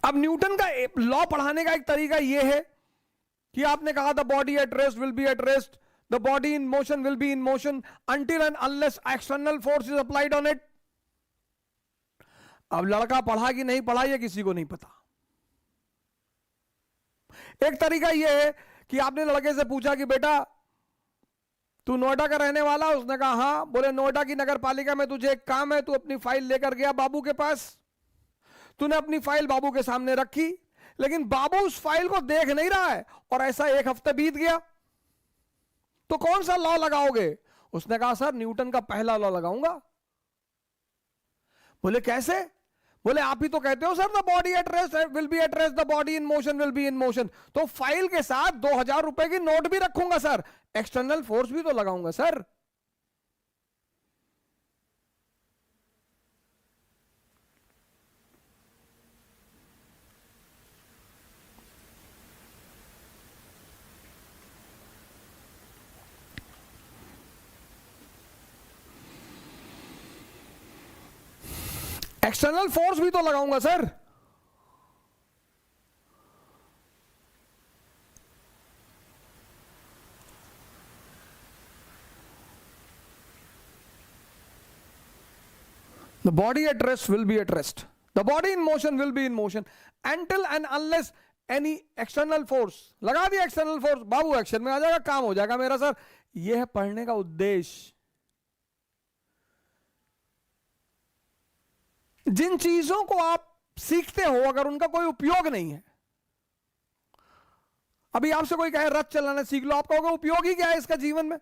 अब न्यूटन का लॉ पढ़ाने का एक तरीका यह है कि आपने कहा the body at rest will be at rest, the body in motion will be in motion until and unless external force is applied on it. अब लड़का पढ़ा कि नहीं पढ़ा, यह किसी को नहीं पता। एक तरीका यह है कि आपने लड़के से पूछा कि बेटा तू नोएडा का रहने वाला? उसने कहा हां। बोले नोएडा की नगर पालिका में तुझे एक काम है, तू अपनी फाइल लेकर गया बाबू के पास। तूने अपनी फाइल बाबू के सामने रखी, लेकिन बाबू उस फाइल को देख नहीं रहा है और ऐसा एक हफ्ता बीत गया, तो कौन सा लॉ लगाओगे? उसने कहा सर न्यूटन का पहला लॉ लगाऊंगा। बोले कैसे? बोले आप ही तो कहते हो sir the body at rest will be at rest, the body in motion will be in motion. तो फाइल के साथ 2000 रुपए की नोट भी रखूंगा सर, एक्सटर्नल फोर्स भी तो लगाऊंगा सर। एक्सटर्नल फोर्स भी तो लगाऊंगा sir. The body at rest will be at rest. The body in motion will be in motion until and unless any external force, लगा दिया एक्सटर्नल फोर्स, बाबू action में आ जाएगा, काम हो जाएगा मेरा सर। यह है पढ़ने का उद्देश्य। जिन चीजों को आप सीखते हो अगर उनका कोई उपयोग नहीं है, अभी आपसे कोई कहे रथ चलाना सीख लो, आप कहोगे उपयोग ही क्या है इसका जीवन में?